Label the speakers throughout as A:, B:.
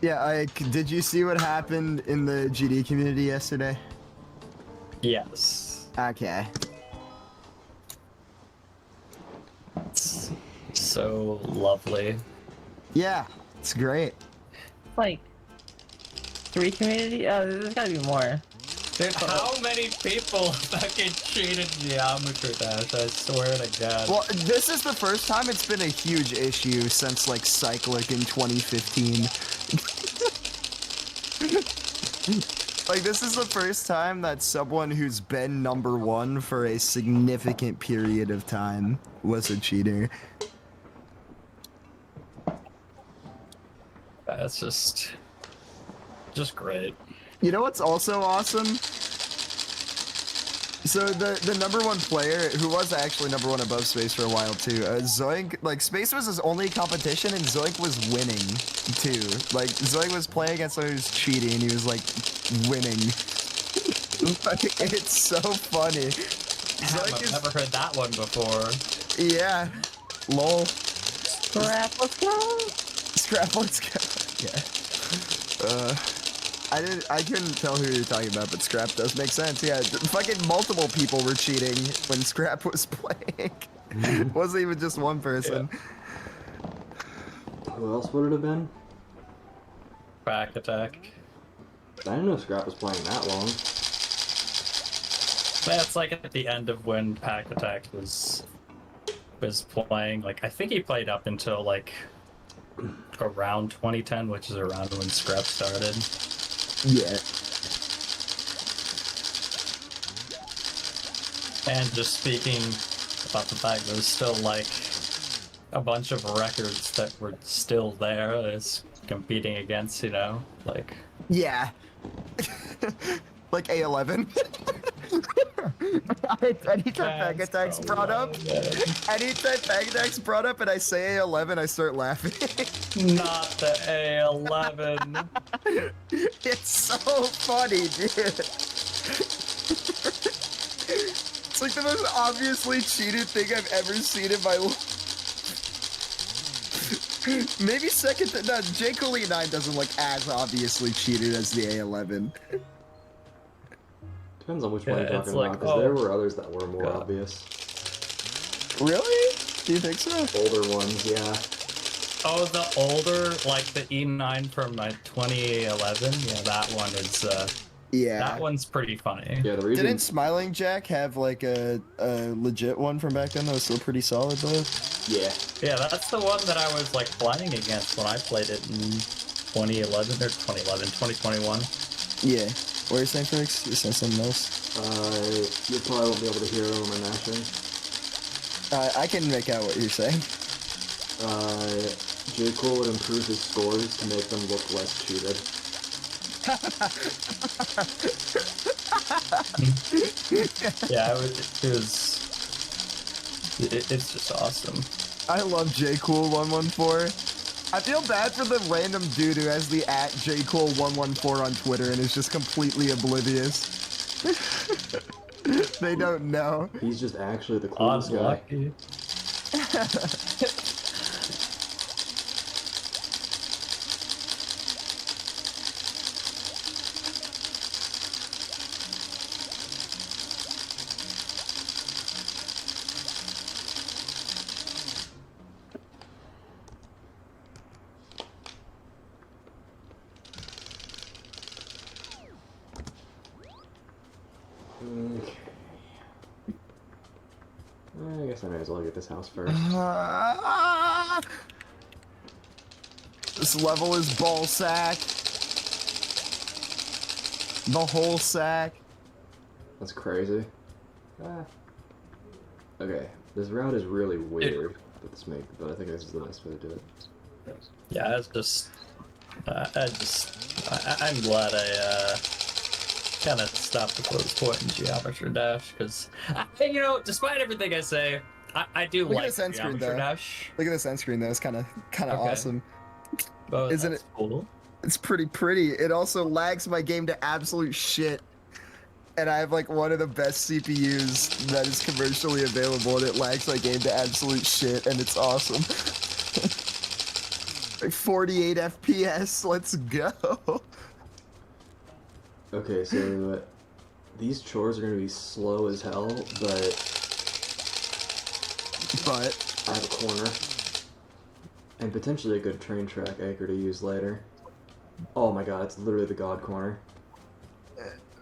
A: Yeah, did you see what happened in the GD community yesterday?
B: Yes.
A: Okay.
B: It's so lovely.
A: Yeah, it's great.
C: Like 3 community? Oh, there's gotta be more.
B: How many people fucking cheated Geometry Dash? I swear to God.
A: Well, this is the first time it's been a huge issue since like Cyclic in 2015. Like, this is the first time that someone who's been #1 for a significant period of time was a cheater.
B: That's just great.
A: You know what's also awesome? So the #1 player, who was actually #1 above Space for a while too, Zoink, like Space was his only competition and Zoink was winning too. Like Zoink was playing against someone who's cheating and he was like winning. Like, it's so funny.
B: I've never heard that one before.
A: Yeah. Lol.
C: Scrap, let's go!
A: Scrap, let's go. Yeah. I couldn't tell who you're talking about, but Scrap does make sense. Yeah, fucking multiple people were cheating when Scrap was playing. It wasn't even just one person.
D: Yeah. Who else would it have been?
B: Back attack.
D: I didn't know Scrap was playing that long.
B: That's like at the end of when Pack Attack was playing. Like I think he played up until like around 2010, which is around when Scrap started.
A: Yeah.
B: And just speaking about the fact there's still like a bunch of records that were still there as competing against, you know, like
A: Yeah. Like A11. Anytime Pack Attack's brought up, and I say A11, I start laughing.
B: not the A11.
A: It's so funny, dude. It's like the most obviously cheated thing I've ever seen in my life. Maybe second to none. J. Cool E9 doesn't look as obviously cheated as the A11.
D: Depends on which one you're talking
B: like,
D: about, because there were others that were more obvious.
A: Really? Do you think so?
D: Older ones, yeah.
B: Oh, the older, like the E9 from 2011? Yeah, that one is,
A: Yeah.
B: that one's pretty funny.
D: Yeah, the reason...
A: Didn't Smiling Jack have like a legit one from back then that was still pretty solid though?
D: Yeah.
B: Yeah, that's the one that I was like playing against when I played it in 2011 or 2021.
A: Yeah. What are you saying, Felix? You saying something else?
D: You probably won't be able to hear it over my mashing.
A: I can make out what you're saying.
D: J. Cole would improve his scores to make them look less cheated.
B: Yeah, it's just awesome.
A: I love J. Cool 114. I feel bad for the random dude who has the @JCool114 on Twitter and is just completely oblivious. They don't know.
D: He's just actually the coolest guy. I guess I may as well get this house first.
A: This level is ball sack. The whole sack.
D: That's crazy. Okay, this route is really weird, but I think this is the nice way to do it.
B: Yeah, it's just, I'm glad I kind of stopped before this point in Geometry Dash, because, you know, despite everything I say, I do
A: Look
B: like
A: at this end screen,
B: Geometry
A: though.
B: Dash.
A: Look at this end screen though. It's kind of awesome.
B: Oh,
A: Isn't
B: that's
A: it?
B: Cool.
A: It's pretty pretty. It also lags my game to absolute shit. And I have like one of the best CPUs that is commercially available, and it lags my game to absolute shit, and it's awesome. like 48 FPS. Let's go.
D: Okay, so these chores are gonna be slow as hell, but I have a corner and potentially a good train track anchor to use later. Oh my god, it's literally the god corner.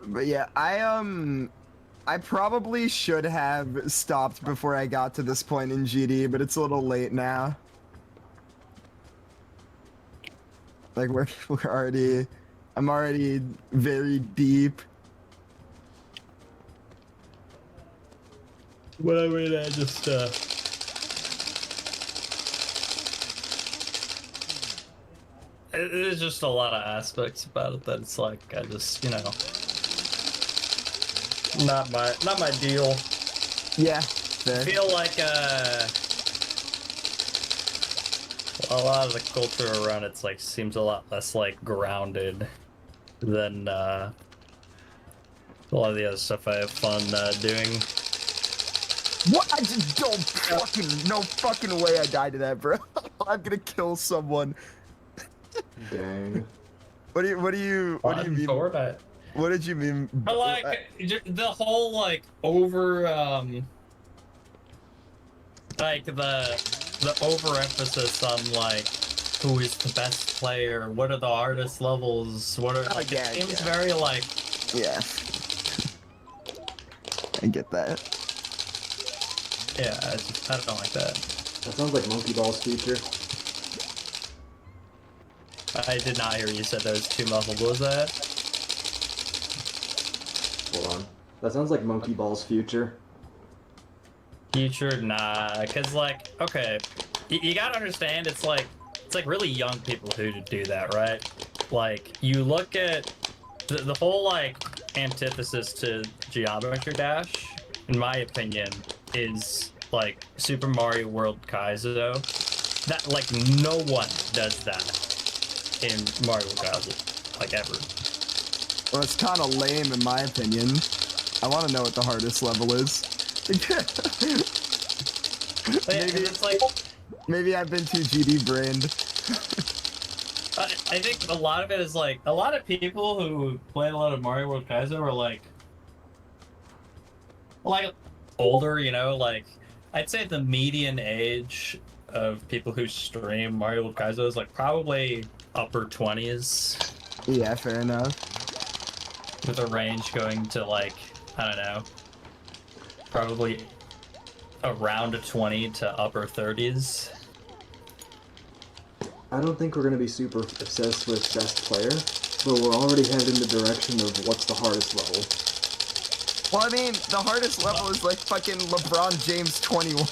A: But yeah, I probably should have stopped before I got to this point in GD, but it's a little late now. Like we're already, I'm already very deep.
B: Well, I mean, I just there's just a lot of aspects about it that it's like I just, you know, not my deal.
A: Yeah,
B: I
A: fair.
B: feel like a lot of the culture around it's like seems a lot less like grounded than a lot of the other stuff I have fun doing.
A: What? I just don't fucking, no fucking way I died to that, bro. I'm gonna kill someone.
D: Dang.
A: What do you mean?
B: Forward,
A: What did you mean?
B: but like the whole like over like the overemphasis on like who is the best player, what are the hardest levels, what are like
A: yeah,
B: it seems
A: yeah.
B: very like
A: Yeah. I get that.
B: yeah, I don't like that.
D: That sounds like Monkey Ball's future.
B: I did not hear you said that was too muffled. What was that?
D: Hold on. That sounds like Monkey Ball's future.
B: Future, nah, cause like, okay, you gotta understand, it's like really young people who do that, right? Like, you look at the whole like antithesis to Geometry Dash, in my opinion, is like Super Mario World Kaizo. That like no one does that in Mario World Kaizo, like ever.
A: Well, it's kind of lame in my opinion. I want to know what the hardest level is.
B: Maybe it's like
A: Maybe I've been too GD brained.
B: I think a lot of it is like a lot of people who play a lot of Mario World Kaizo are like older, you know, like I'd say the median age of people who stream Mario World Kaizo is like probably upper 20s,
A: Yeah, fair enough.
B: with a range going to like, I don't know, probably around a 20 to upper 30s.
D: I don't think we're gonna be super obsessed with best player, but we're already headed in the direction of what's the hardest level.
A: Well, I mean, the hardest level is like fucking LeBron James 21.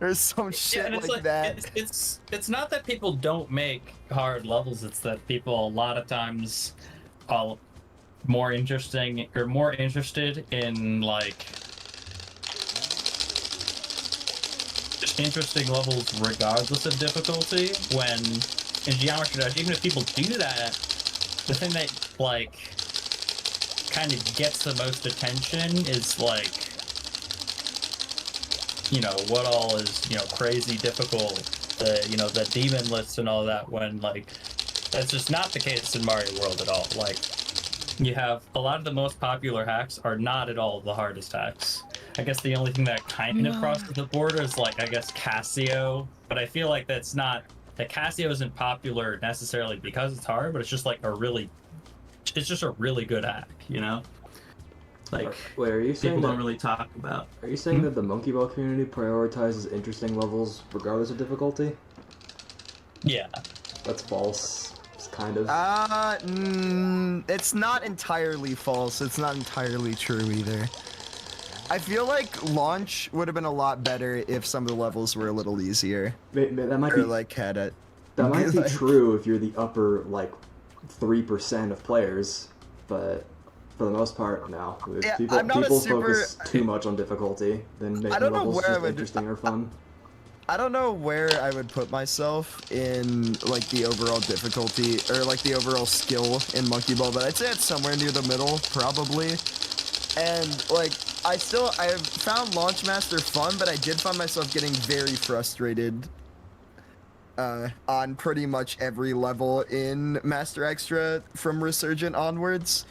A: There's some shit
B: and it's
A: like that.
B: it's not that people don't make hard levels, it's that people a lot of times are more interested in like just interesting levels regardless of difficulty, when in Geometry Dash, even if people do that, the thing that like kind of gets the most attention is like, you know, what all is, you know, crazy difficult, you know, the demon list and all that, when like that's just not the case in Mario World at all. Like, you have a lot of the most popular hacks are not at all the hardest hacks. I guess the only thing that kind of crosses the border is like, I guess, Casio, but I feel like that Casio isn't popular necessarily because it's hard, but it's just like it's just a really good hack, you know? Like,
D: Wait, are you saying
B: people
D: that,
B: don't really talk about.
D: are you saying that the Monkey Ball community prioritizes interesting levels regardless of difficulty?
B: Yeah.
D: That's false. It's kind of.
A: It's not entirely false. It's not entirely true either. I feel like launch would have been a lot better if some of the levels were a little easier.
D: That might
A: Or
D: be.
A: like had it.
D: That might be
A: like-
D: true if you're the upper like 3% of players, but for the most part, no.
A: Yeah,
D: People
A: I'm not a
D: people
A: super-
D: focus too much on difficulty than making
A: don't know
D: levels
A: where I
D: just
A: would-
D: interesting or fun.
A: I don't know where I would put myself in like the overall difficulty or like the overall skill in Monkey Ball, but I'd say it's somewhere near the middle, probably. And like I found Launchmaster fun, but I did find myself getting very frustrated on pretty much every level in Master Extra from Resurgent onwards.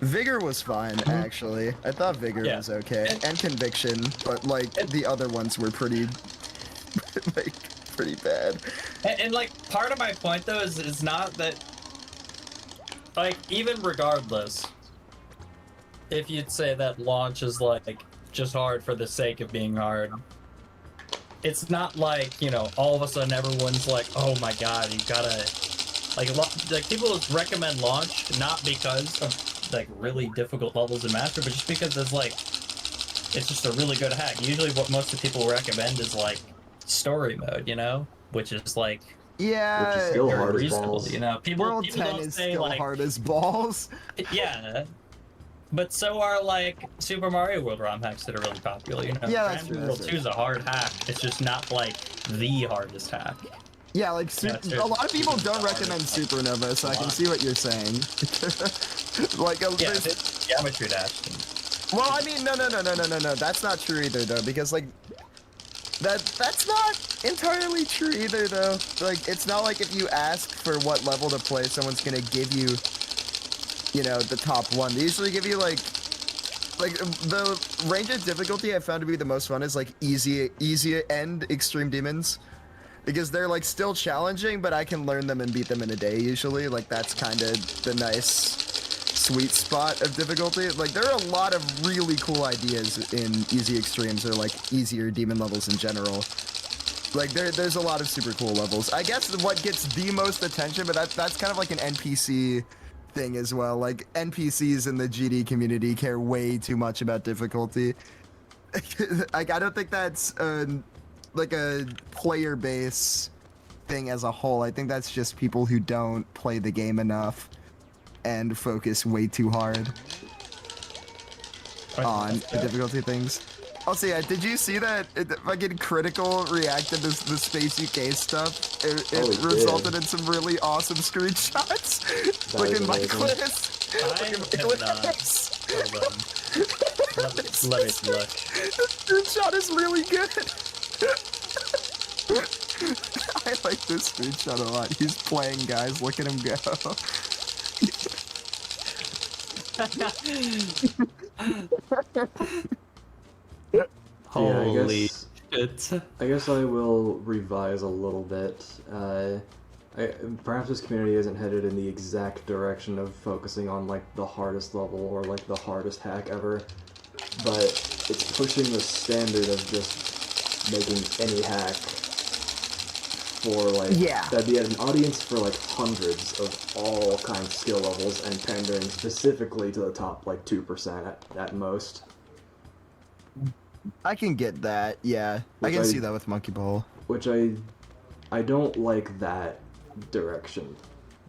A: Vigor was fine, actually. I thought Vigor
B: Yeah.
A: was okay, and Conviction, but like the other ones were pretty, like, pretty bad.
B: And like, part of my point though is not that, like, even regardless, if you'd say that launch is like just hard for the sake of being hard, it's not like, you know, all of a sudden everyone's like, oh my god, you gotta, like, like people recommend launch not because of like really difficult levels in Master, but just because it's like, it's just a really good hack. Usually what most of people recommend is like story mode, you know, which is like
A: Yeah,
D: Which is still
B: very
D: hard as
B: reasonable,
D: balls.
B: you know. People
A: World 10
B: don't
A: is
B: say
A: still
B: like,
A: hard as balls.
B: yeah, but so are like Super Mario World ROM hacks that are really popular, you know.
A: Yeah, that's
B: Grand
A: true,
B: World
A: that's
B: 2 is a hard hack. It's just not like the hardest hack.
A: Yeah, like
B: Yeah,
A: a lot of people don't
B: hardest
A: recommend
B: hack.
A: Supernova, so I can see what you're saying. Like,
B: Yeah,
A: there's-
B: it's Geometry Dash.
A: well, I mean, no, that's not true either, though, because like that's not entirely true either, though. Like, it's not like if you ask for what level to play, someone's gonna give you, you know, the top one. They usually give you like the range of difficulty I found to be the most fun is like easy and extreme demons. Because they're like still challenging, but I can learn them and beat them in a day usually. Like that's kind of the nice sweet spot of difficulty. Like there are a lot of really cool ideas in easy extremes or like easier demon levels in general. Like there's a lot of super cool levels. I guess what gets the most attention, but that's kind of like an NPC thing as well. Like NPCs in the GD community care way too much about difficulty. Like I don't think that's like a player base thing as a whole. I think that's just people who don't play the game enough and focus way too hard on the difficulty things. Also, yeah, did you see that fucking Critical reacted to the Space UK stuff? It
D: Oh, he
A: resulted
D: did.
A: in some really awesome screenshots.
D: That
A: Look
D: is
A: at my
D: amazing.
A: clips.
B: I
A: Look at
B: have
A: my
B: not.
A: clips.
B: Hold on. Let me look.
A: The screenshot is really good. I like this screenshot a lot. He's playing, guys. Look at him go.
B: Holy
D: Yeah,
B: shit.
D: I guess I will revise a little bit. Perhaps this community isn't headed in the exact direction of focusing on like the hardest level or like the hardest hack ever, but it's pushing the standard of just making any hack for like that'd be at an audience for like hundreds of all kinds of skill levels and pandering specifically to the top like 2% at most.
A: I can get that. Yeah, I can see that with Monkey Ball.
D: Which I don't like that direction.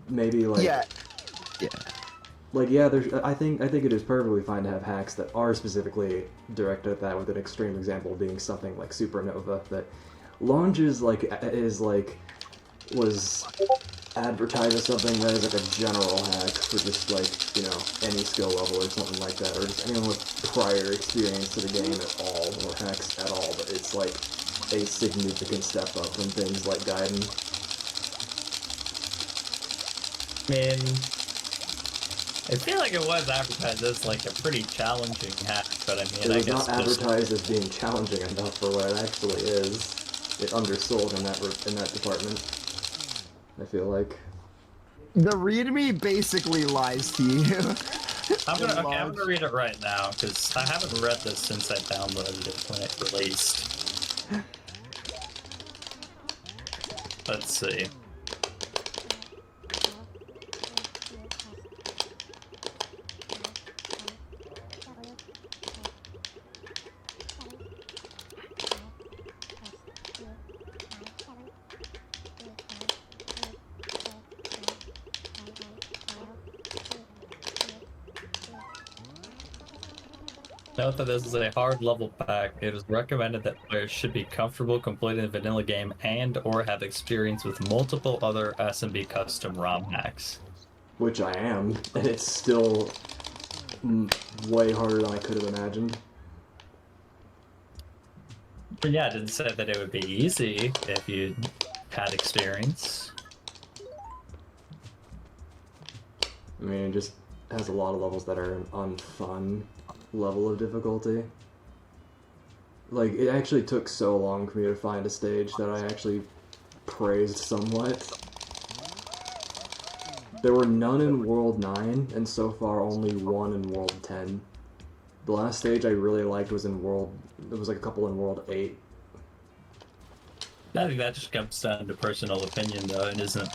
D: Maybe like like yeah, there's I think it is perfectly fine to have hacks that are specifically directed at that, with an extreme example being something like Supernova. That Launch is was advertised as something that is like a general hack for just like, you know, any skill level or something like that, or just anyone with prior experience to the game at all, or hacks at all, but it's like a significant step up from things like Gaiden.
B: I mean, I feel like it was advertised as like a pretty challenging hack, but I mean,
D: It
B: I
D: was
B: guess
D: not advertised as being challenging enough for what it actually is. It undersold in that department, I feel like.
A: The README basically lies to you.
B: I'm gonna read it right now because I haven't read this since I downloaded it when it released. Let's see. Note that this is a hard level pack. It is recommended that players should be comfortable completing the vanilla game and or have experience with multiple other SMB custom ROM hacks.
D: Which I am, and it's still way harder than I could have imagined.
B: But yeah, I didn't say that it would be easy if you had experience.
D: I mean, it just has a lot of levels that are an unfun level of difficulty. Like, it actually took so long for me to find a stage that I actually praised somewhat. There were none in World 9, and so far only one in World 10. The last stage I really liked was in World... There was like a couple in World 8.
B: I think that just comes down to personal opinion, though, and isn't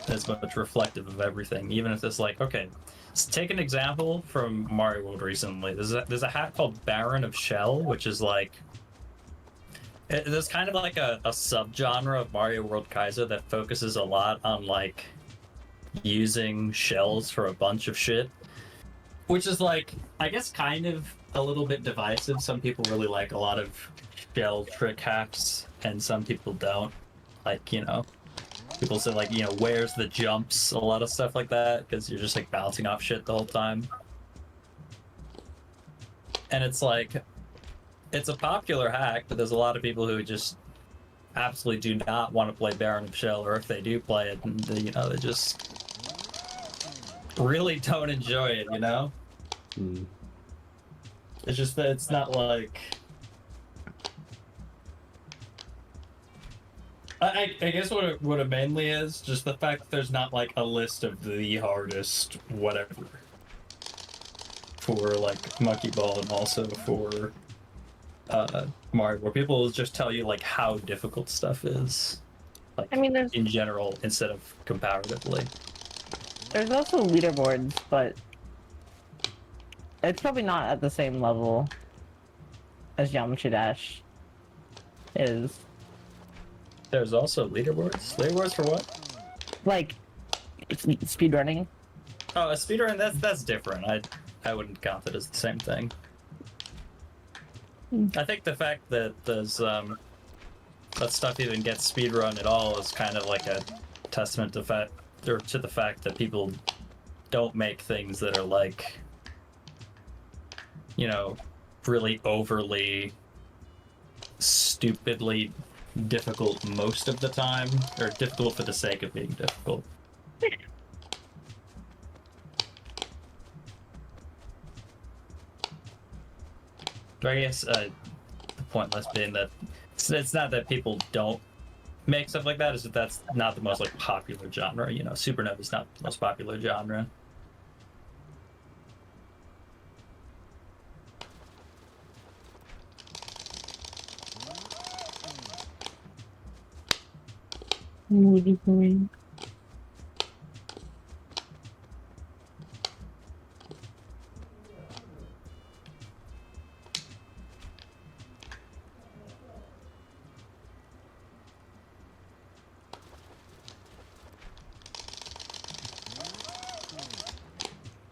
B: as much reflective of everything. Even if it's like, okay, let's take an example from Mario World recently. There's a hat called Baron of Shell, which is like... There's kind of like a subgenre of Mario World Kaiser that focuses a lot on, like, using shells for a bunch of shit. Which is, like, I guess kind of a little bit divisive. Some people really like a lot of shell trick hacks, and some people don't. Like, you know, people say, like, you know, where's the jumps? A lot of stuff like that, because you're just, like, bouncing off shit the whole time. And it's like, it's a popular hack, but there's a lot of people who just absolutely do not want to play Baron of Shell, or if they do play it, and they, you know, they just really don't enjoy it, you know?
D: Mm.
B: It's just that it's not like... I guess what it mainly is, just the fact that there's not, like, a list of the hardest whatever for, like, Monkey Ball and also for Mario, where people will just tell you, like, how difficult stuff is. Like,
C: I mean, there's
B: in general, instead of comparatively.
C: there's also leaderboards, but it's probably not at the same level as Geometry Dash is.
B: There's also leaderboards? Leaderboards for what?
C: Like, it's speedrunning.
B: Oh, a speedrun, that's different. I wouldn't count it as the same thing. I think the fact that there's that stuff even gets speedrun at all is kind of like a testament to the fact that people don't make things that are like, you know, really overly stupidly difficult most of the time, or difficult for the sake of being difficult. But I guess the point less being that it's not that people don't make stuff like that, it's that that's not the most like popular genre. You know, Supernova is not the most popular genre.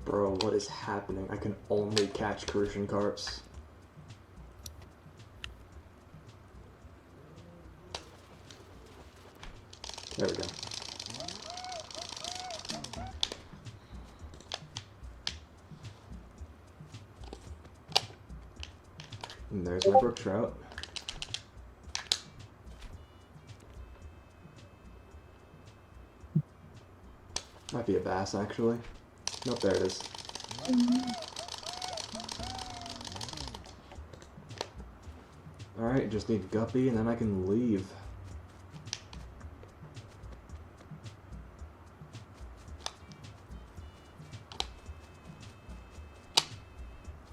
D: Bro, what is happening? I can only catch Crucian Carps. There we go. And there's my brook trout. Might be a bass, actually. Nope, there it is. Alright, just need guppy and then I can leave.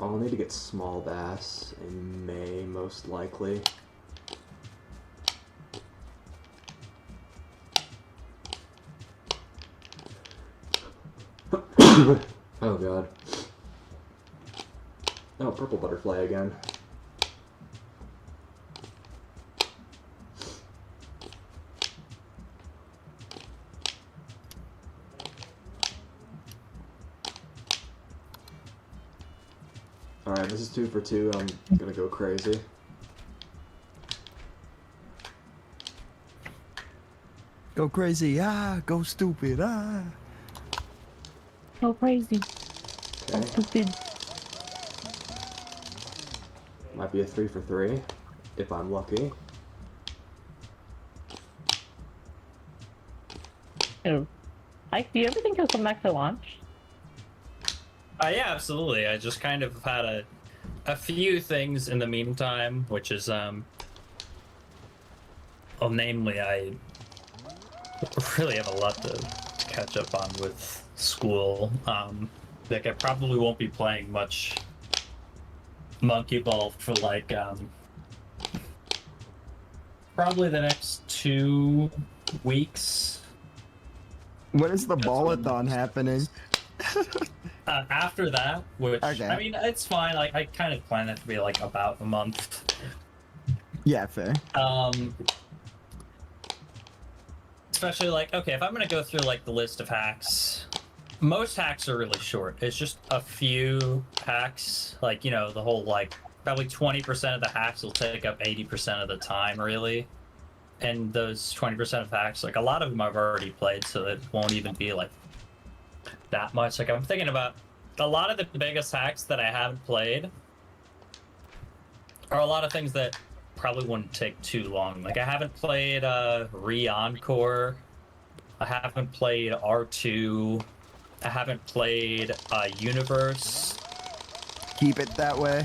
D: I'll need to get small bass in May, most likely. Oh god. Oh, purple butterfly again. Alright, this is 2 for 2. I'm gonna go crazy.
A: Go crazy, go stupid,
C: So crazy. So
D: Okay.
C: stupid.
D: Might be a 3 for 3, if I'm lucky.
C: Ew. Like, do you ever think he'll come back to launch?
B: Yeah, absolutely. I just kind of had a few things in the meantime, which is well, namely, I really have a lot to catch up on with school. Like I probably won't be playing much Monkey Ball for like probably the next 2 weeks.
A: When is the
B: That's when-
A: ballathon happening?
B: After that, which
A: Okay.
B: I mean, it's fine. Like I kind of plan it to be like about a month.
A: Yeah, fair.
B: Especially like, okay, if I'm gonna go through like the list of hacks, most hacks are really short. It's just a few hacks, like, you know, the whole like probably 20% of the hacks will take up 80% of the time, really. And those 20% of hacks, like a lot of them I've already played, so it won't even be like that much. Like I'm thinking about a lot of the biggest hacks that I haven't played are a lot of things that probably wouldn't take too long. Like I haven't played Re-Encore. I haven't played R2. I haven't played Universe.
A: Keep it that way.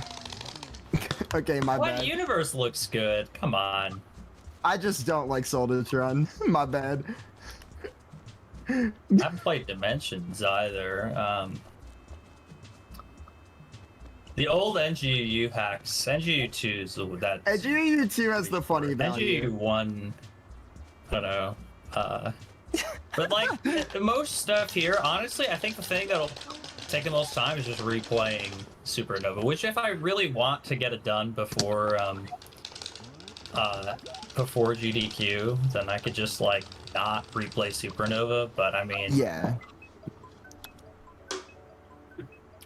A: Okay, my
B: What
A: bad.
B: Universe looks good? Come on.
A: I just don't like Soldatron. My bad.
B: I haven't played Dimensions either. The old NGU hacks, NGU 2's that.
A: NGU 2 has the funny
B: NGU
A: value.
B: 1, I don't know. But like most stuff here, honestly, I think the thing that'll take the most time is just replaying Supernova. Which, if I really want to get it done before GDQ, then I could just like not replay Supernova. But I mean,
A: Yeah.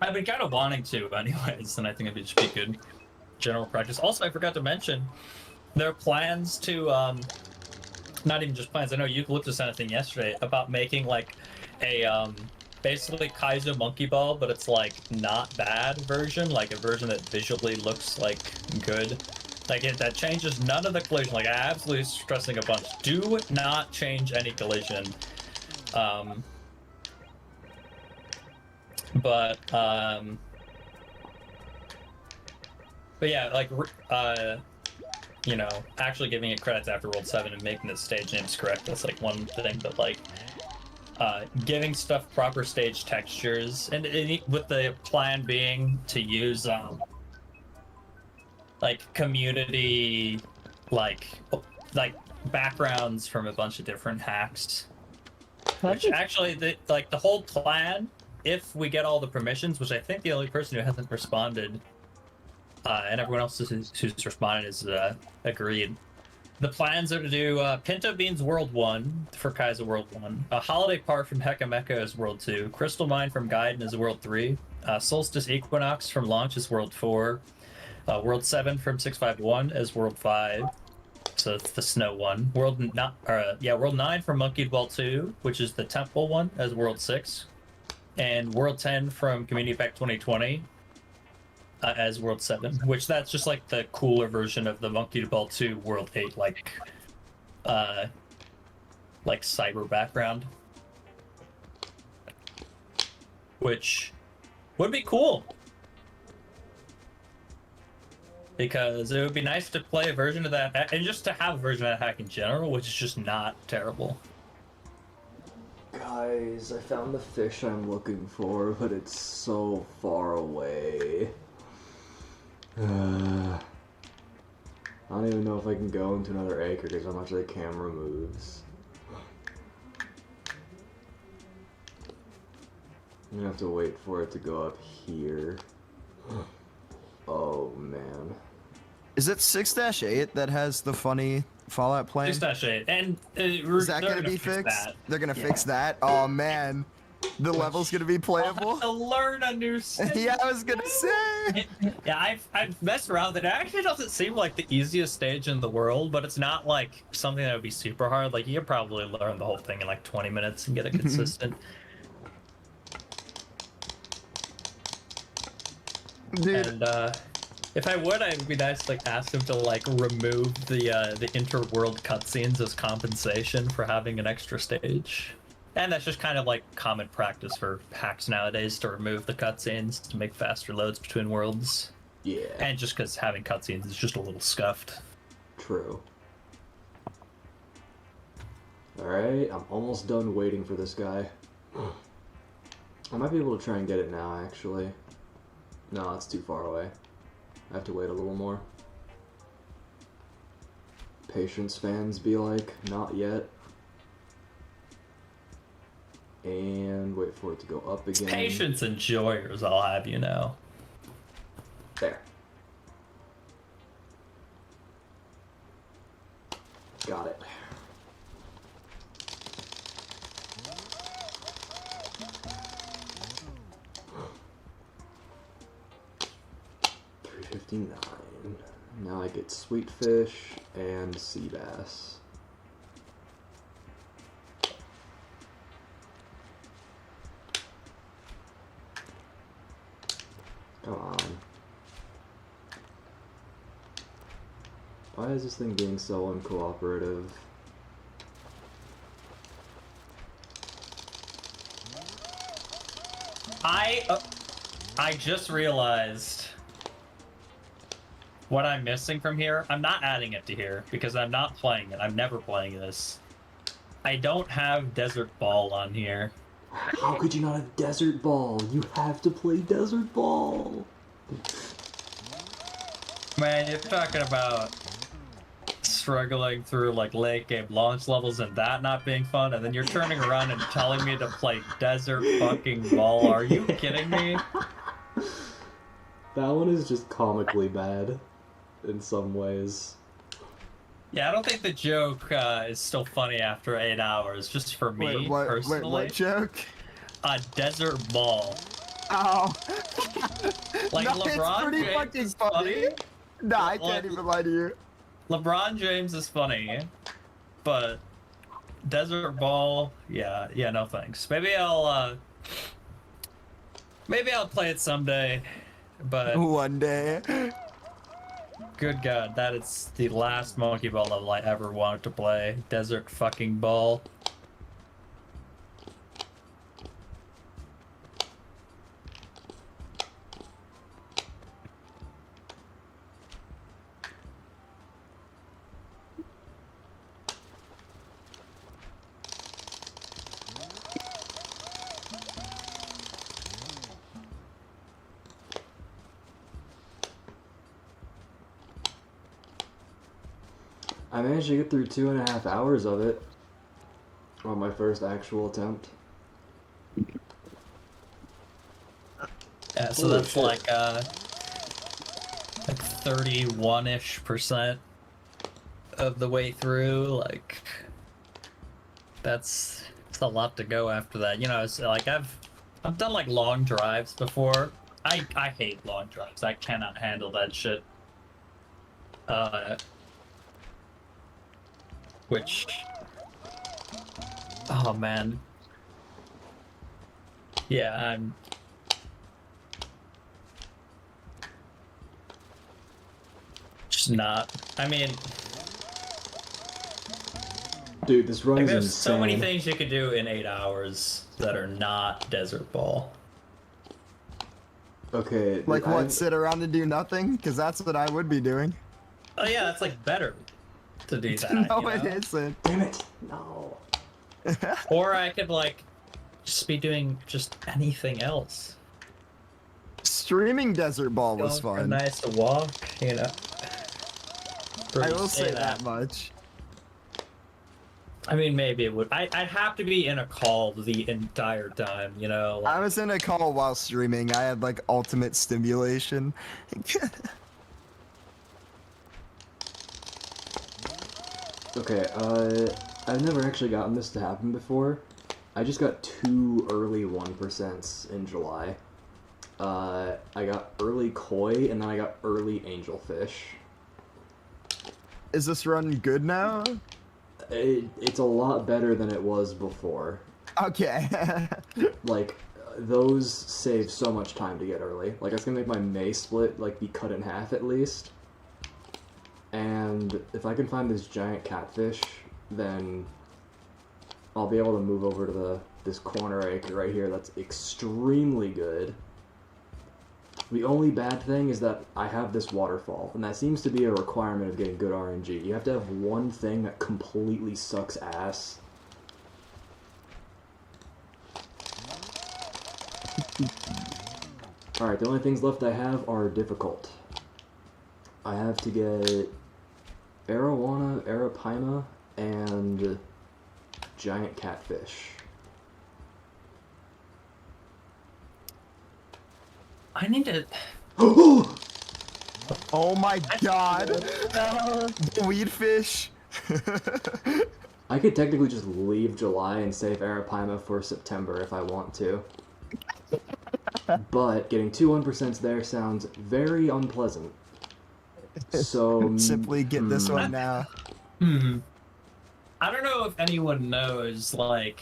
B: I've been kind of wanting to, anyways, and I think it'd just be good general practice. Also, I forgot to mention there are plans to not even just plans. I know you looked at something yesterday about making like a basically Kaizo Monkey Ball, but it's like not bad version, like a version that visually looks like good. Like that changes none of the collision. Like I absolutely stressing a bunch. Do not change any collision. But yeah, like you know, actually giving it credits after World 7 and making the stage names correct, that's like one thing. But like giving stuff proper stage textures, and with the plan being to use like community like backgrounds from a bunch of different hacks. Which actually, the whole plan, if we get all the permissions, which I think the only person who hasn't responded, and everyone else who's responded is agreed. The plans are to do Pinto Beans World 1 for Kaizo World 1, Holiday Park from Heka Mecha as World 2, Crystal Mine from Gaiden as World 3, Solstice Equinox from Launch as World 4, World 7 from 651 as World 5, so it's the snow one. World 9 from Monkey Ball 2, which is the temple one, as World 6, and World 10 from Community Pack 2020 as World 7, which that's just like the cooler version of the Monkey Ball 2 World 8, like cyber background, which would be cool. Because it would be nice to play a version of that, and just to have a version of that hack in general, which is just not terrible.
D: Guys, I found the fish I'm looking for, but it's so far away. I don't even know if I can go into another acre because how much the camera moves. I'm gonna have to wait for it to go up here. Oh man.
A: Is it 6-8 that has the funny Fallout plane?
B: 6-8, and
A: Is that gonna be fixed?
B: That.
A: They're gonna fix that? Oh man. The level's gonna be
B: I'll
A: playable?
B: have to learn a new skill.
A: Yeah, I was gonna say!
B: Yeah, I've messed around with it. It actually doesn't seem like the easiest stage in the world, but it's not like something that would be super hard. Like, you could probably learn the whole thing in like 20 minutes and get it consistent.
A: Dude,
B: And if I would, it would be nice to like ask him to like remove the interworld cutscenes as compensation for having an extra stage. And that's just kind of like common practice for hacks nowadays to remove the cutscenes to make faster loads between worlds.
D: Yeah.
B: And just because having cutscenes is just a little scuffed.
D: True. Alright, I'm almost done waiting for this guy. I might be able to try and get it now, actually. No, it's too far away. I have to wait a little more. Patience fans be like, not yet. And wait for it to go up again.
B: Patience enjoyers, I'll have you know.
D: There. Got it. $3.59. Now I get sweet fish and sea bass. Come on. Why is this thing being so uncooperative?
B: I just realized what I'm missing from here. I'm not adding it to here because I'm not playing it. I'm never playing this. I don't have Desert Ball on here.
D: How could you not have Desert Ball? You have to play Desert Ball!
B: Man, you're talking about struggling through like late game launch levels and that not being fun, and then you're turning around and telling me to play Desert fucking Ball. Are you kidding me?
D: That one is just comically bad in some ways.
B: Yeah, I don't think the joke is still funny after 8 hours, just for me, personally.
A: Wait, what joke?
B: A Desert Ball.
A: Oh.
B: Like,
A: no,
B: LeBron
A: it's pretty
B: James
A: fucking
B: is
A: funny. No, I can't
B: Like-
A: even lie to you.
B: LeBron James is funny, but Desert Ball, yeah, no thanks. Maybe I'll play it someday, but
A: One day.
B: good God, that is the last Monkey Ball level I ever wanted to play. Desert fucking Ball.
D: I managed to get through 2.5 hours of it on my first actual attempt.
B: Yeah, so
D: Holy
B: that's
D: shit.
B: like 31-ish% of the way through. Like, it's a lot to go after that. You know, it's like I've done like long drives before. I hate long drives. I cannot handle that shit. Which, oh man, yeah, I'm. Just not. I mean,
D: Dude, this run
B: like,
D: is
B: there's
D: insane.
B: so many things you could do in 8 hours that are not Desert Ball.
D: Okay,
A: Like what? Sit around and do nothing? Because that's what I would be doing.
B: Oh yeah, that's like better to do that.
A: No,
B: you
A: it
B: know?
A: isn't.
D: Damn it! No.
B: Or I could like just be doing just anything else.
A: Streaming Desert Ball was
B: Going for a
A: fun.
B: nice walk, you know.
A: I will say that much.
B: I mean, maybe it would. I'd have to be in a call the entire time, you know.
A: I was in a call while streaming. I had like ultimate stimulation.
D: Okay, I've never actually gotten this to happen before. I just got 2 early 1% in July. I got early koi, and then I got early angelfish.
A: Is this run good now?
D: It's a lot better than it was before.
A: Okay.
D: Like, those save so much time to get early. Like, it's gonna make my May split, like, be cut in half at least. And if I can find this giant catfish, then I'll be able to move over to this corner acre right here that's extremely good. The only bad thing is that I have this waterfall, and that seems to be a requirement of getting good RNG. You have to have one thing that completely sucks ass. Alright, the only things left I have are difficult. I have to get arowana, arapaima, and giant catfish.
B: I need to.
A: Oh my god!
C: No.
A: The weed fish!
D: I could technically just leave July and save arapaima for September if I want to. But getting 2 1% there sounds very unpleasant. So
A: Simply get this one now.
B: I don't know if anyone knows, like,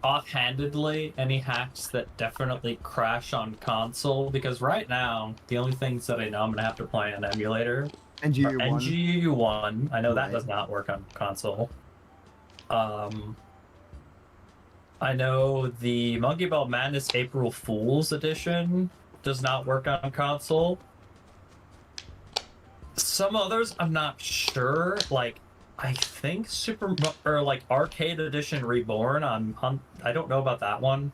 B: offhandedly, any hacks that definitely crash on console, because right now, the only things that I know I'm going to have to play on emulator
A: And
B: are
A: you won.
B: NGU1. I know that
A: Right.
B: does not work on console. I know the Monkey Ball Madness April Fool's edition does not work on console. Some others, I'm not sure. Like, I think Arcade Edition Reborn on I don't know about that one.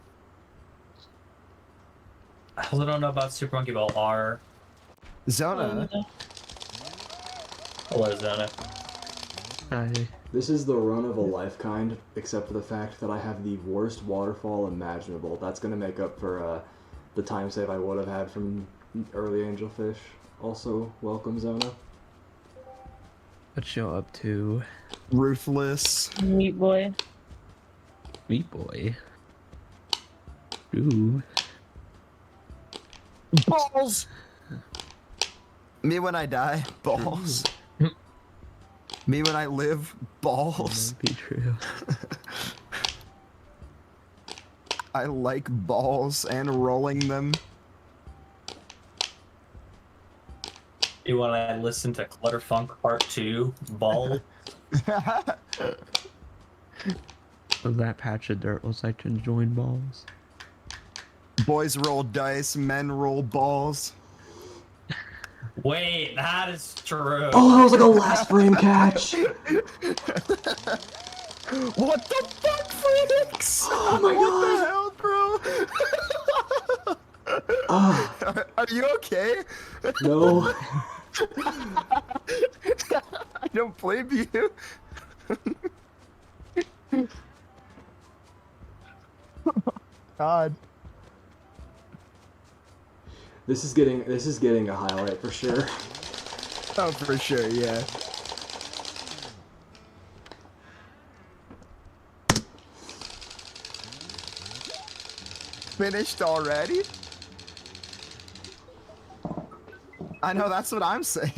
B: I also don't know about Super Monkey Ball R.
A: Zona.
B: Hello, Zona.
E: Hi.
D: this is the run of a lifetime, except for the fact that I have the worst waterfall imaginable. That's gonna make up for the time save I would have had from early Angelfish. Also, welcome, Zona.
E: What you up to?
A: Ruthless.
C: Meat boy.
E: Meat boy. Ooh.
A: Balls! Me when I die, balls. Me when I live, balls.
E: Might be true.
A: I like balls and rolling them.
B: You want to listen to Clutterfunk Part 2? Ball?
E: So that patch of dirt looks like conjoined balls.
A: Boys roll dice, men roll balls.
B: Wait, that is true.
D: Oh, that was like a last frame catch!
A: What the fuck, Phoenix?
D: Oh my
A: What
D: god!
A: the hell, bro?
D: Ah,
A: Are you okay?
D: no.
A: I don't blame you. God.
D: This is getting a highlight for sure.
A: Oh, for sure, yeah. Finished already? I know, that's what I'm saying.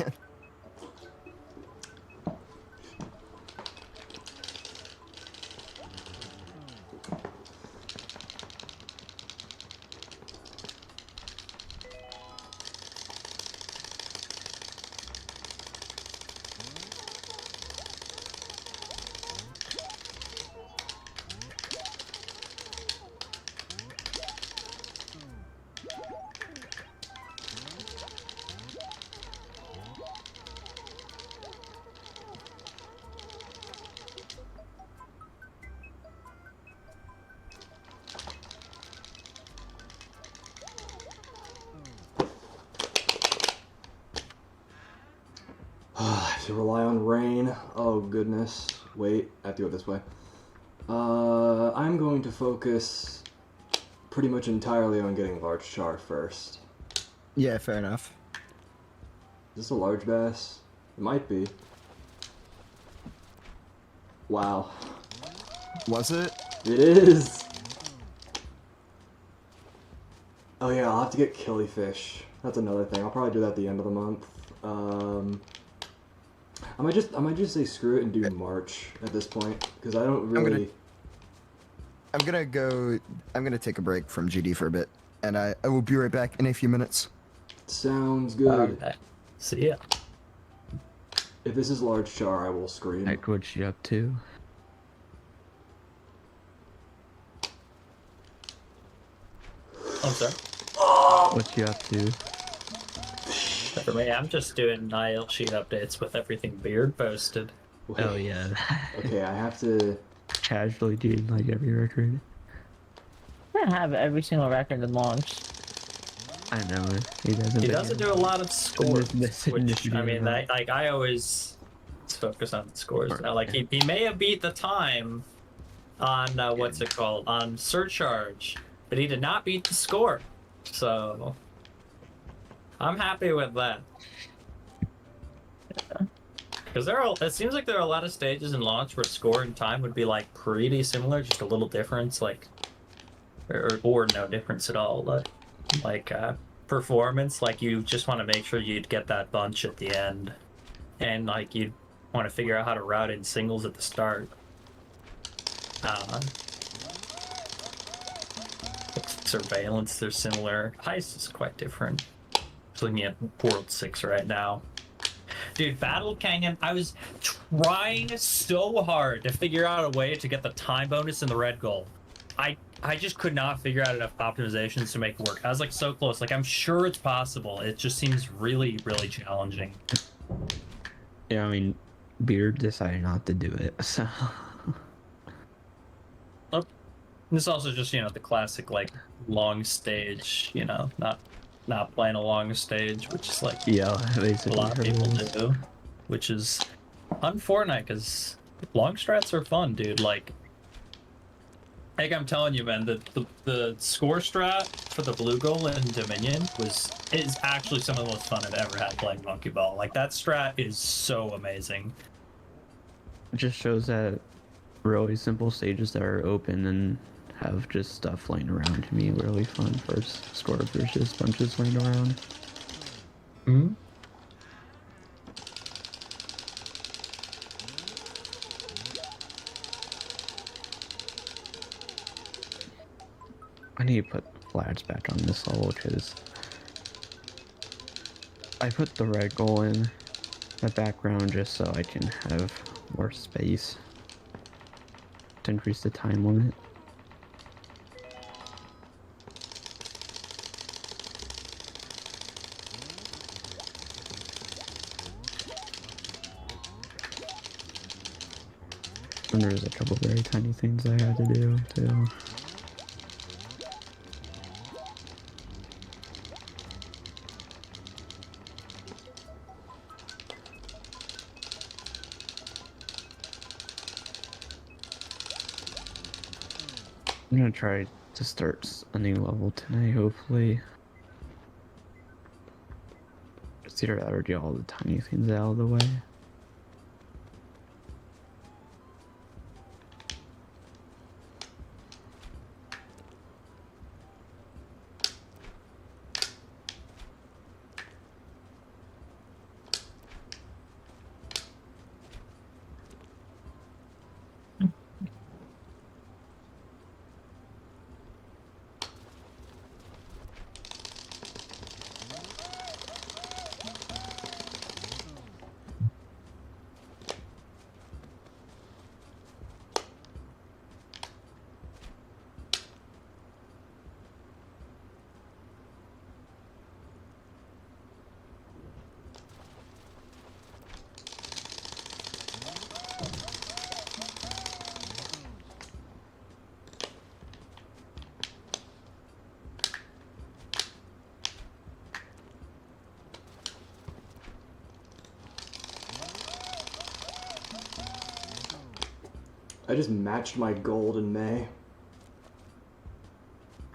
D: I have to rely on rain. Oh goodness. Wait, I have to go this way. I'm going to focus pretty much entirely on getting large char first.
A: Yeah, fair enough.
D: Is this a large bass? It might be. Wow.
A: Was it?
D: It is! Oh yeah, I'll have to get killifish. That's another thing. I'll probably do that at the end of the month. I might just say screw it and do March at this point, because I don't really...
A: I'm gonna take a break from GD for a bit, and I will be right back in a few minutes.
D: Sounds good.
B: Okay. See ya.
D: If this is large char, I will scream.
E: Heck, what you up to?
B: I'm sorry.
E: What you up to?
B: For me, I'm just doing IL sheet updates with everything Beard posted.
D: Wait,
E: Oh yeah.
D: okay, I have to.
E: Casually doing like every record.
C: I have every single record that launched.
E: I know he doesn't.
B: He
E: but
B: doesn't
E: yeah.
B: do a lot of scores,
E: This
B: which I mean,
E: video.
B: I always focus on the scores now. Like he may have beat the time on what's it called on Surcharge, but he did not beat the score. So I'm happy with that. Because it seems like there are a lot of stages in launch where score and time would be like pretty similar, just a little difference, like or no difference at all. Like performance, like you just want to make sure you'd get that bunch at the end, and like you want to figure out how to route in singles at the start. Surveillance, they're similar. Heist is quite different. Just looking at World 6 right now. Dude, Battle Canyon, I was trying so hard to figure out a way to get the time bonus in the red goal. I just could not figure out enough optimizations to make it work. I was like so close. Like I'm sure it's possible. It just seems really, really challenging.
E: Yeah, I mean, Beard decided not to do it, so.
B: This also just, the classic like long stage, not playing a long stage, which is like
E: Yeah,
B: a
E: basically.
B: lot of people do, which is unfortunate because long strats are fun, dude. Like I'm telling you, man, the score strat for the blue goal in Dominion is actually some of the most fun I've ever had playing Monkey Ball. Like that strat is so amazing.
E: It just shows that really simple stages that are open and have just stuff laying around to me really fun. First score there's just bunches laying around.
B: Hmm.
E: I need to put flats back on this level because I put the red goal in the background just so I can have more space to increase the time limit. And there's a couple very tiny things I had to do too. I'm gonna try to start a new level tonight, hopefully. Just either that or get all the tiny things out of the way.
D: I just matched my gold in May,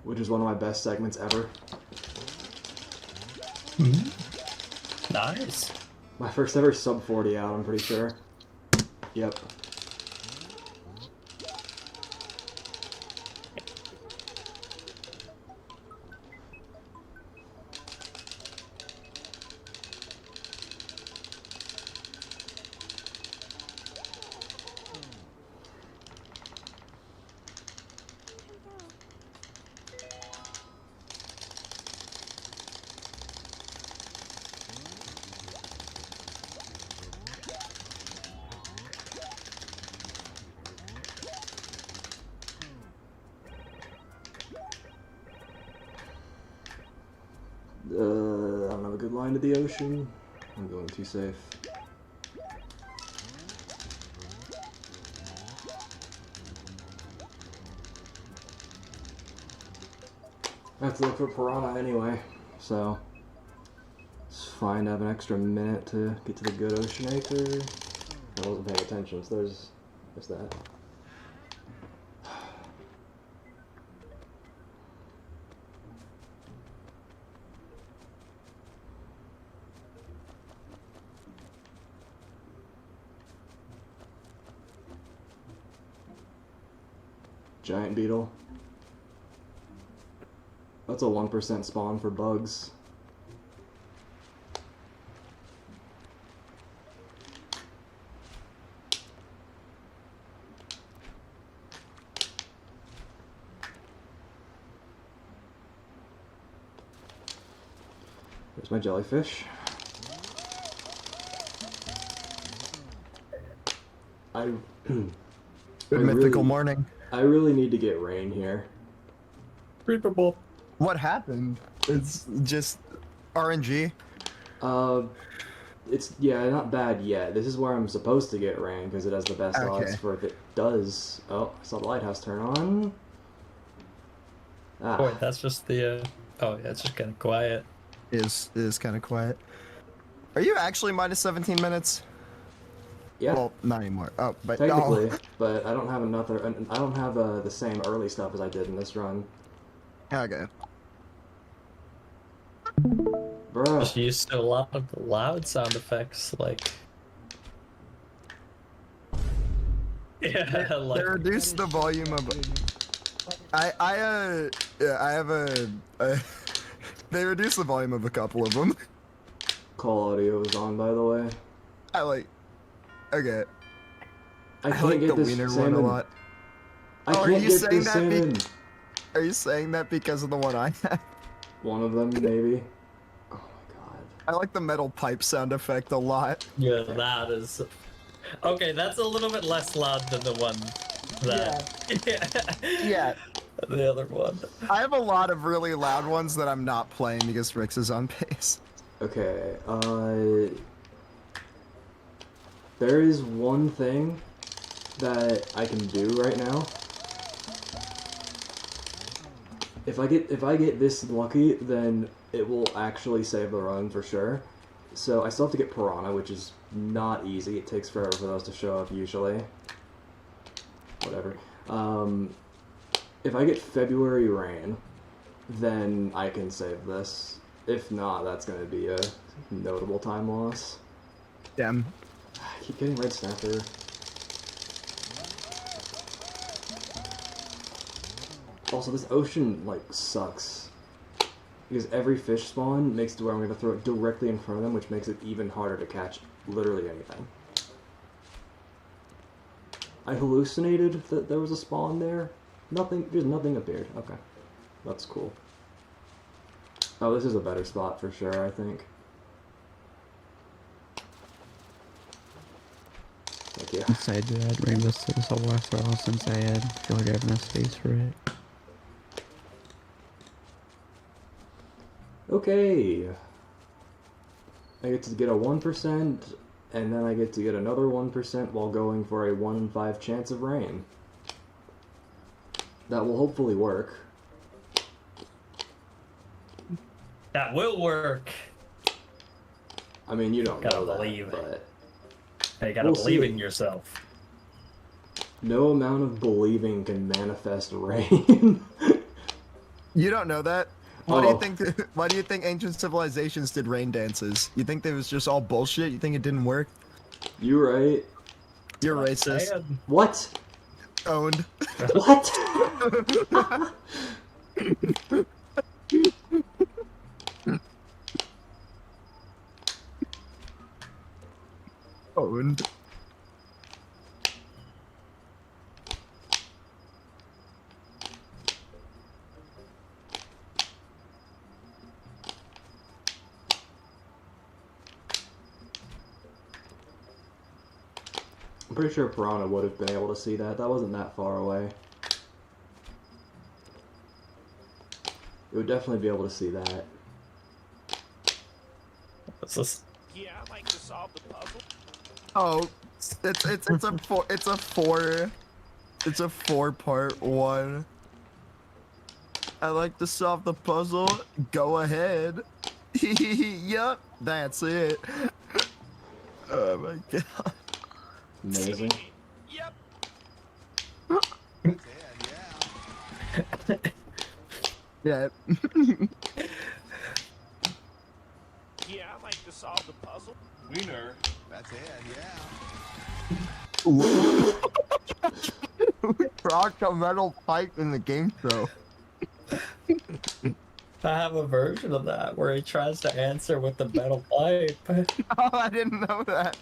D: which is one of my best segments ever.
B: Nice.
D: My first ever sub 40 out, I'm pretty sure. Yep. fly into the ocean. I'm going too safe. I have to look for piranha anyway, so it's fine to have an extra minute to get to the good ocean acre. I wasn't paying attention, so there's that. Giant beetle. That's a 1% spawn for bugs. There's my jellyfish.
A: Good mythical morning.
D: I really need to get rain here.
B: Reapable.
A: What happened? It's just RNG.
D: It's, yeah, not bad yet. This is where I'm supposed to get rain, because it has the best odds
A: Okay.
D: for if it does. Oh, I saw the lighthouse turn on. Ah,
B: Wait, that's just the. Oh yeah, it's just kind of quiet.
A: Is kind of quiet. Are you actually minus 17 minutes?
D: yeah,
A: Well, not anymore. Oh, but
D: technically,
A: no.
D: but I don't have another, I don't have the same early stuff as I did in this run.
A: Okay.
D: Bruh.
B: Just used to a lot of the loud sound effects, like. Yeah, like.
A: They reduced the volume of. Yeah, I have a. They reduced the volume of a couple of them.
D: Call audio is on, by the way.
A: I like. Okay.
D: I
A: I
D: can't
A: like
D: get
A: the
D: this
A: wiener
D: salmon.
A: one a lot.
D: I
A: Oh, are
D: can't
A: you
D: get
A: saying
D: this
A: that be-
D: salmon.
A: Are you saying that because of the one I have?
D: One of them, maybe. Oh my god.
A: I like the metal pipe sound effect a lot.
B: Yeah, that is. Okay, that's a little bit less loud than the one that.
A: Yeah.
B: The other one.
A: I have a lot of really loud ones that I'm not playing because Rix is on pace.
D: Okay, there is one thing that I can do right now. If I get this lucky, then it will actually save the run for sure. So I still have to get piranha, which is not easy. It takes forever for those to show up usually. Whatever. If I get February rain, then I can save this. If not, that's going to be a notable time loss.
A: Damn.
D: I keep getting red snapper. Also, this ocean, like, sucks. Because every fish spawn makes it to where I'm going to throw it directly in front of them, which makes it even harder to catch literally anything. I hallucinated that there was a spawn there. Nothing, there's nothing appeared. Okay. That's cool. Oh, this is a better spot for sure, I think. Thank you.
E: Inside that Rainbow Six I'll walk for all since I feel like I have enough space for it.
D: Okay. I get to get a 1%, and then I get to get another 1% while going for a 1 in 5 chance of rain. That will hopefully work.
B: That will work.
D: I mean, you don't
B: Gotta
D: know that,
B: believe.
D: but
B: You gotta
D: We'll
B: believe
D: see.
B: in yourself.
D: no amount of believing can manifest rain.
A: You don't know that? Why do
D: Oh.
A: you think? Why do you think ancient civilizations did rain dances? You think that was just all bullshit? You think it didn't work?
D: You right.
A: You're racist.
B: Man.
D: What?
A: Owned.
D: What?
A: Owned.
D: I'm pretty sure Piranha would have been able to see that. That wasn't that far away. It would definitely be able to see that.
B: What's this?
F: Yeah, I like to solve the puzzle.
A: Oh, it's a 4-part one. I like to solve the puzzle. Go ahead. Yup, that's it. Oh my god.
D: Amazing.
F: Yep.
A: Yeah.
F: Yeah, I like to solve the puzzle.
G: Wiener. That's it, yeah.
A: Rock a metal pipe in the game show.
B: I have a version of that where he tries to answer with the metal pipe.
A: Oh, I didn't know that.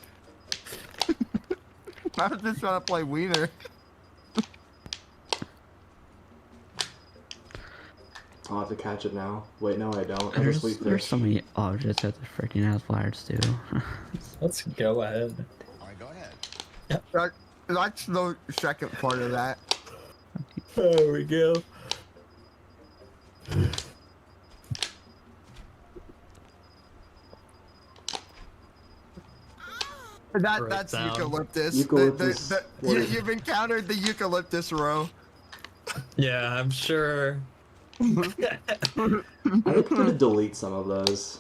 A: I was just trying to play Wiener.
D: I'll have to catch it now. Wait, no, I don't. That's a sweet
E: There's
D: fish.
E: so many objects at the freaking house flyers too.
B: Let's go ahead.
G: Alright, go ahead.
A: That's the second part of that.
B: There we go. Right
A: That's
B: down.
A: eucalyptus.
D: Eucalyptus, what is-
A: You've encountered the eucalyptus row.
B: Yeah, I'm sure.
D: I think I'm gonna delete some of those.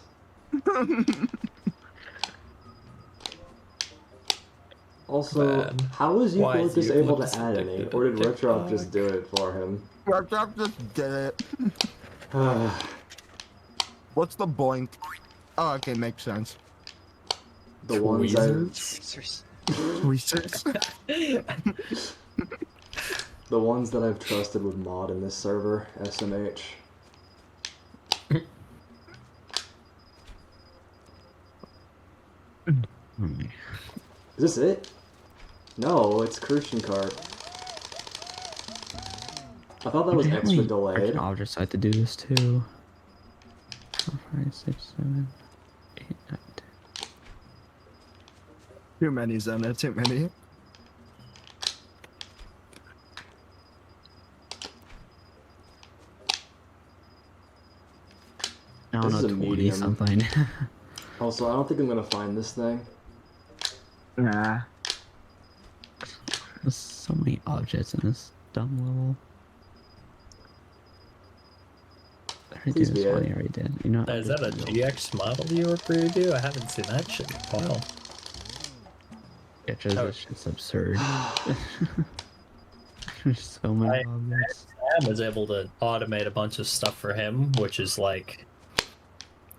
D: Also,
B: Man.
D: how was
B: Why is
D: Eucalyptus able to
B: Eucalyptus
D: add any?
B: addicted
D: Or
B: to
D: did Retro
B: TikTok?
D: just do it for him?
A: Workshop just did it. What's the boink? Oh, okay, makes sense.
D: The ones I,
A: Research.
D: the ones that I've trusted with mod in this server, SMH. Is this it? No, it's Crucian Cart. I thought that was
E: How
D: extra
E: many
D: delayed.
E: freaking objects I have to do this too? 4, 5, 6, 7, 8, 9, 10.
A: Too many, Zona, too many.
E: I don't
D: This
E: know,
D: is a
E: 20
D: medium.
E: something.
D: Also, I don't think I'm gonna find this thing.
A: Nah.
E: There's so many objects in this dumb level. I already
D: Please
E: did
D: be
E: this one,
D: it.
E: I already did. You know,
B: Is that a GX model viewer preview? I haven't seen that shit in a while.
E: Yeah, just,
B: Oh.
E: this shit's absurd. There's so many objects.
B: Sam was able to automate a bunch of stuff for him, which is like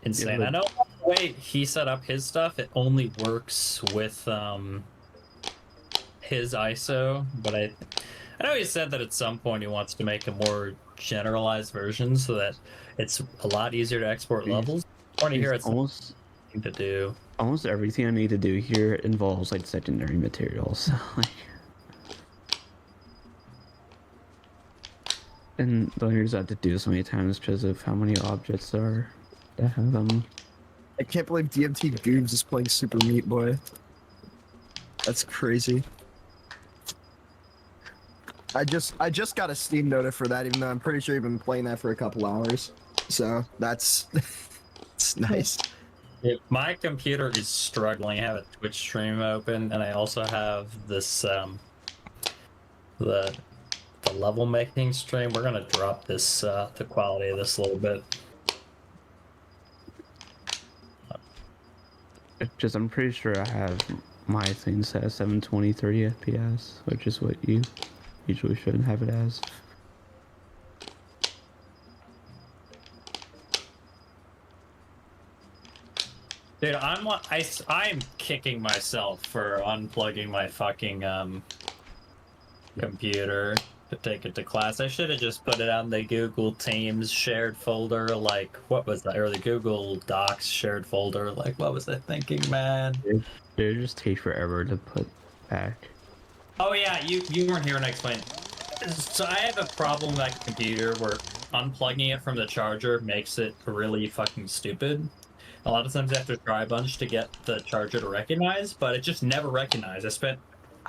B: insane.
E: Yeah,
B: I know the way he set up his stuff, it only works with his ISO, but I know he said that at some point he wants to make a more generalized version so that it's a lot easier to export
E: Jeez.
B: levels. I want to hear it's
E: almost
B: something to do.
E: almost everything I need to do here involves like secondary materials. Like, and the only reason I have to do this so many times is because of how many objects there are that have them.
A: I can't believe DMT Goobs is playing Super Meat Boy. That's crazy. I just got a Steam notif for that, even though I'm pretty sure you've been playing that for a couple hours. So that's it's nice.
B: My computer is struggling. I have a Twitch stream open, and I also have this the level making stream. We're gonna drop this the quality of this a little bit.
E: Just I'm pretty sure I have my thing set at 720 FPS, which is what you usually should have it as.
B: Dude, I'm kicking myself for unplugging my fucking computer to take it to class. I should have just put it on the Google Teams shared folder. Like, what was that? Or the Google Docs shared folder. Like, what was I thinking, man?
E: It just takes forever to put back.
B: Oh yeah, you weren't here when I explained. So I have a problem with that computer where unplugging it from the charger makes it really fucking stupid. A lot of times I have to try a bunch to get the charger to recognize, but it just never recognized. I spent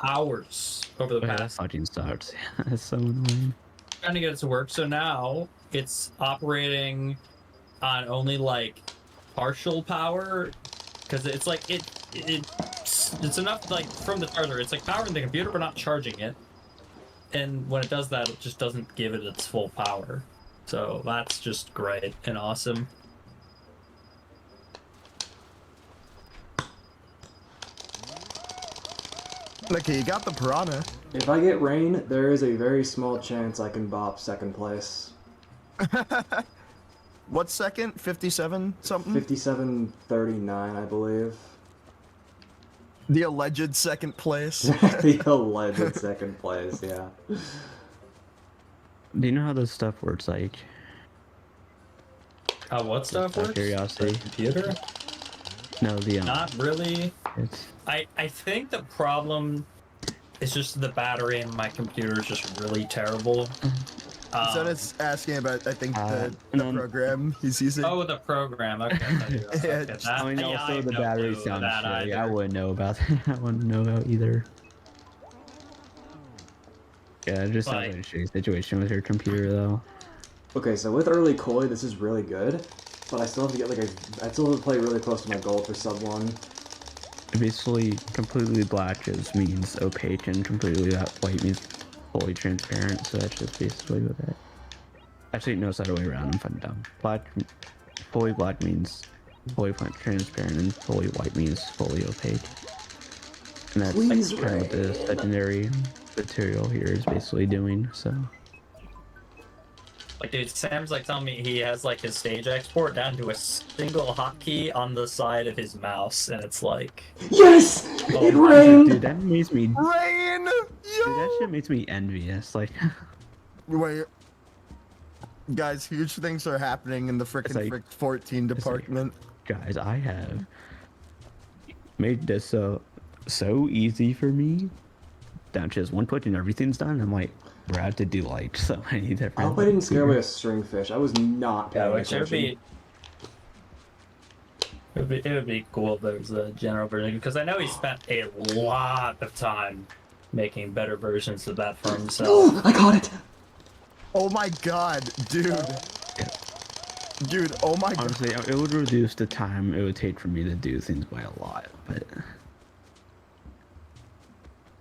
B: hours over the
E: Yeah, that
B: past
E: fucking sucks. That's so annoying.
B: trying to get it to work. So now it's operating on only like partial power, because it's like it's enough like from the charger. It's like powering the computer, but not charging it. And when it does that, it just doesn't give it its full power. So that's just great and awesome.
A: Okay, you got the piranha.
D: If I get rain, there is a very small chance I can bop second place.
A: What's second? 57 something?
D: 57-39, I believe.
A: The alleged second place.
D: The alleged second place, yeah.
E: Do you know how this stuff works? Like,
B: What stuff
E: out of
B: works?
E: curiosity.
B: The computer?
E: no, the
B: Not really.
E: it's
B: I think the problem is just the battery in my computer is just really terrible.
A: So it's asking about, I think, the
E: and
A: program he's using.
B: Oh, the program. Okay.
A: Yeah,
B: Okay,
A: just-
B: that-
E: I mean,
B: yeah,
E: also
B: have
E: the
B: no
E: battery
B: clue
E: sounds
B: that
E: shitty. I
B: either.
E: wouldn't know about that. I wouldn't know about either. Yeah, it just sounds
B: Like-
E: like a shitty situation with your computer, though.
D: Okay, so with early koi, this is really good, but I still have to get I still have to play really close to my goal for sub 1.
E: Basically, completely black just means opaque, and completely white means fully transparent. So that's just basically what that. Actually, no, it's the other way around. I'm fucking dumb. Fully black means fully transparent, and fully white means fully opaque. And that's
D: Please,
E: kind of what the
D: Ryan.
E: secondary material here is basically doing. So.
B: Like, dude, Sam's like telling me he has like his stage export down to a single hotkey on the side of his mouse, and it's like,
D: Yes!
B: Oh,
D: It rained!
E: Dude, that makes me. Dude,
A: Rain! Yo!
E: that shit makes me envious. Like,
A: Wait. Guys, huge things are happening in the frickin'
E: like-
A: 14 department.
E: guys, I have made this so easy for me. Down to just one push and everything's done. I'm like, we're out to do like so many different.
D: I hope I didn't scare away a stringfish. I was not
B: yeah,
D: paying
B: which it would
D: attention.
B: be. It would be cool if there was a general version, because I know he spent a lot of time making better versions of that for himself.
D: Oh, I caught it!
A: Oh my god, dude. Dude, oh my god.
E: Honestly, it would reduce the time it would take for me to do things by a lot, but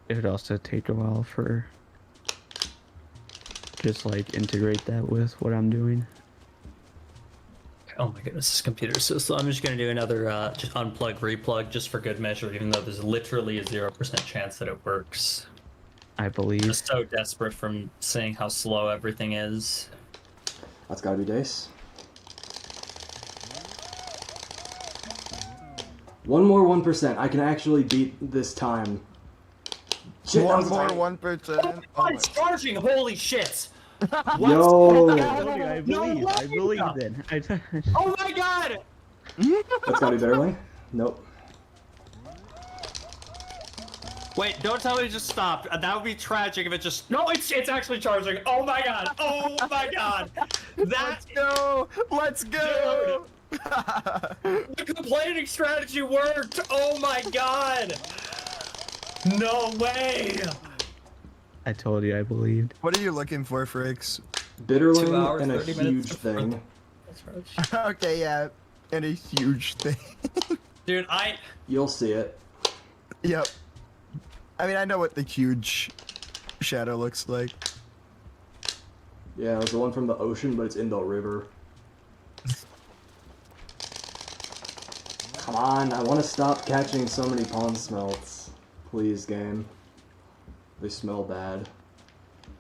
E: it would also take a while for just like integrate that with what I'm doing.
B: Oh my goodness, this computer is so slow. I'm just gonna do another just unplug, replug, just for good measure, even though there's literally a 0% chance that it works.
E: I
B: I'm
E: believe.
B: just so desperate from seeing how slow everything is.
D: That's gotta be Dace. One more 1%. I can actually beat this time. Shit, that
A: One
D: was
A: more
D: tight.
A: 1%. Oh my-
B: it's charging! Holy shit!
D: Yo!
E: I believe. I believe then.
B: Oh my god!
D: That's gotta be Bitterling. Nope.
B: Wait, don't tell me to just stop. That would be tragic if it just. No, it's actually charging. Oh my god! Oh my god! That
A: Let's go! Let's go!
B: the complaining strategy worked! Oh my god! No way!
E: I told you I believed.
A: What are you looking for, Frakes?
B: 2
D: Bitterling
B: hours,
D: and a
B: 30
D: huge
B: minutes.
D: thing.
A: Okay, yeah. And a huge thing.
B: Dude,
D: You'll see it.
A: Yep. I mean, I know what the huge shadow looks like.
D: Yeah, it was the one from the ocean, but it's in the river. Come on, I want to stop catching so many pond smelts. Please, game. They smell bad.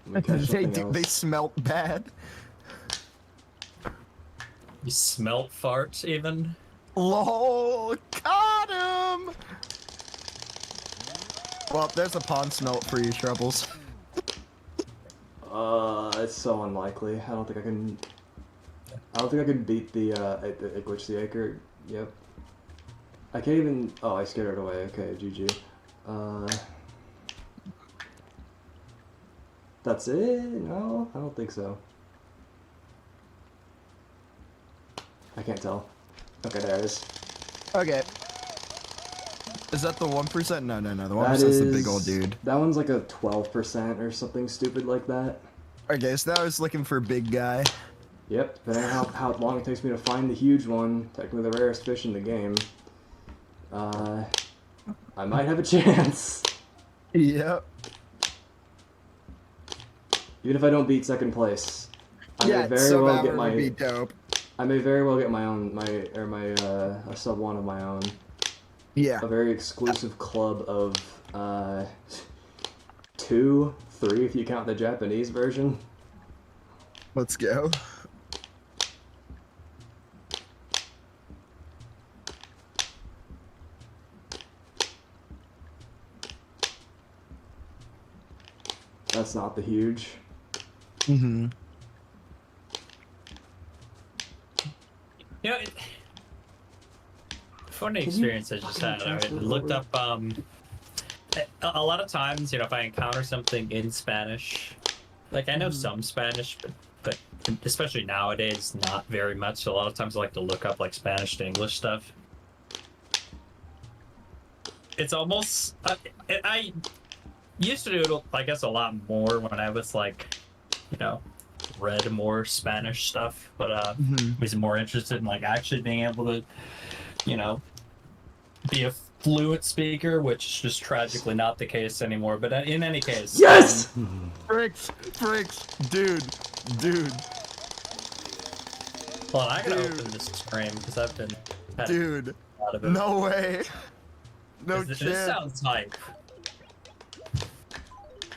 D: I'm gonna catch
A: They
D: something
A: do,
D: else.
A: they smelt bad.
B: You smelt farts even?
A: LOL, got him! Well, there's a pond smelt for you, Troubles.
D: It's so unlikely. I don't think I can beat the Glitch the Acre. Yep. I can't even. Oh, I scared it away. Okay, GG. That's it? No, I don't think so. I can't tell. Okay, there it is.
A: Okay. Is that the 1%? No, the
D: That
A: 1% is the big old dude.
D: That one's like a 12% or something stupid like that.
A: Okay, so now I was looking for big guy.
D: Yep, depending on how long it takes me to find the huge one, technically the rarest fish in the game. I might have a chance.
A: Yep.
D: Even if I don't beat second place, I
A: Yeah,
D: may very
A: sub
D: well
A: hour
D: get
A: would be
D: my.
A: dope.
D: I may very well get my own, a sub one of my own.
A: Yeah.
D: A very exclusive club of 2, 3 if you count the Japanese version.
A: Let's go.
D: That's not the huge.
A: Mm-hmm.
B: You know, funny
D: Can you
B: experience I just
D: fucking
B: had. I
D: transfer
B: looked
D: over?
B: up a lot of times, you know, if I encounter something in Spanish, like I know some Spanish, but especially nowadays, not very much. So a lot of times I like to look up like Spanish to English stuff. It's almost I used to do it, I guess, a lot more when I was like, you know, read more Spanish stuff, but was more interested in like actually being able to, you know, be a fluent speaker, which is just tragically not the case anymore. But in any case,
D: Yes!
A: Fricks, dude.
B: Well, I gotta
A: Dude.
B: open this stream because I've been
A: Dude.
B: a lot of it.
A: No way. No
B: This
A: chance.
B: sounds hype.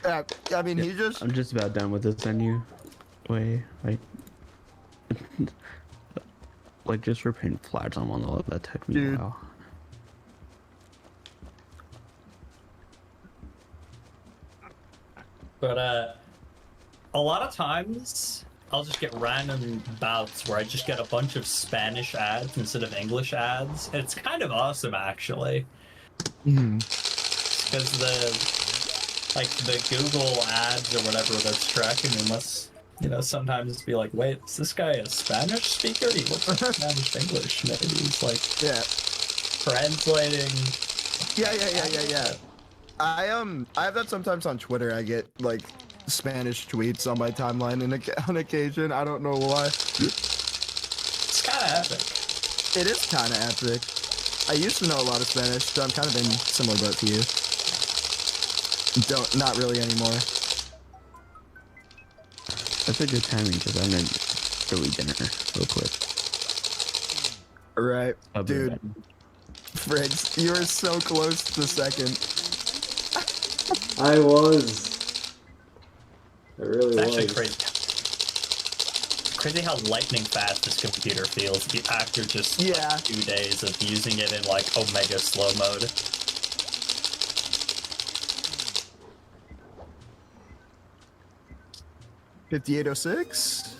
A: Yeah, I mean, he just.
E: I'm just about done with this anyway. Like, like just for paint flags on one level, that took me
A: Dude.
E: a while.
B: But a lot of times I'll just get random bouts where I just get a bunch of Spanish ads instead of English ads. And it's kind of awesome, actually. Because the Google ads or whatever that's tracking me must, you know, sometimes be like, wait, is this guy a Spanish speaker? He looks like Spanish English. Maybe he's like
A: Yeah.
B: translating.
A: Yeah. I have that sometimes on Twitter. I get like Spanish tweets on my timeline on occasion. I don't know why.
B: It's kind of epic.
A: It is kind of epic. I used to know a lot of Spanish, so I'm kind of in similar boat to you. Not really anymore.
E: That's a good timing because I'm gonna go eat dinner real quick.
A: Right,
E: I'll be
A: dude.
E: back.
A: Fritz, you were so close to second.
D: I was. I really
B: It's actually
D: was.
B: crazy. Crazy how lightning fast this computer feels after just like,
A: Yeah.
B: 2 days of using it in like Omega slow mode.
A: $58.06.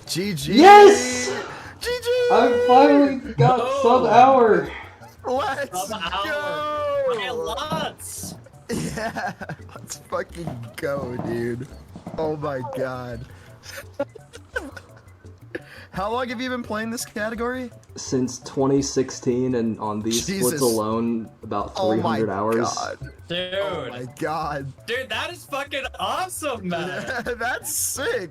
A: GG.
D: Yes!
A: GG.
D: I finally got
B: No!
D: sub hour.
A: Let's
B: Sub hour.
A: go.
B: Hey, lots!
A: Yeah. Let's fucking go, dude. Oh my god. How long have you been playing this category?
D: Since 2016, and on these
A: Jesus.
D: splits alone, about
A: Oh my
D: 300 hours.
A: god.
B: Dude!
A: Oh my god.
B: Dude, that is fucking awesome, man!
A: That's sick.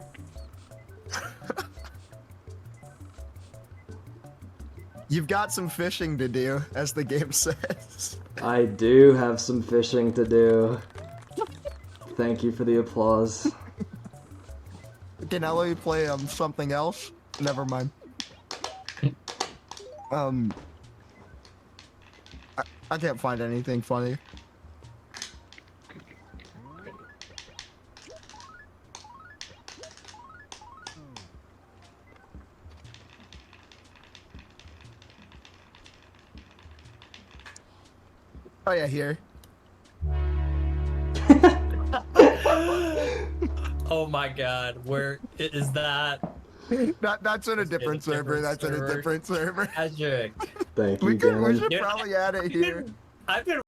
A: You've got some fishing to do, as the game says.
D: I do have some fishing to do. Thank you for the applause.
A: Can I let you play something else? Never mind. I can't find anything funny. Oh yeah, here.
B: Oh my god, where is that?
A: That's in a different server. That's in a different server.
B: Magic.
D: Thank you,
A: We
D: Dan.
A: should
B: Dude,
A: probably add it here.
B: I've been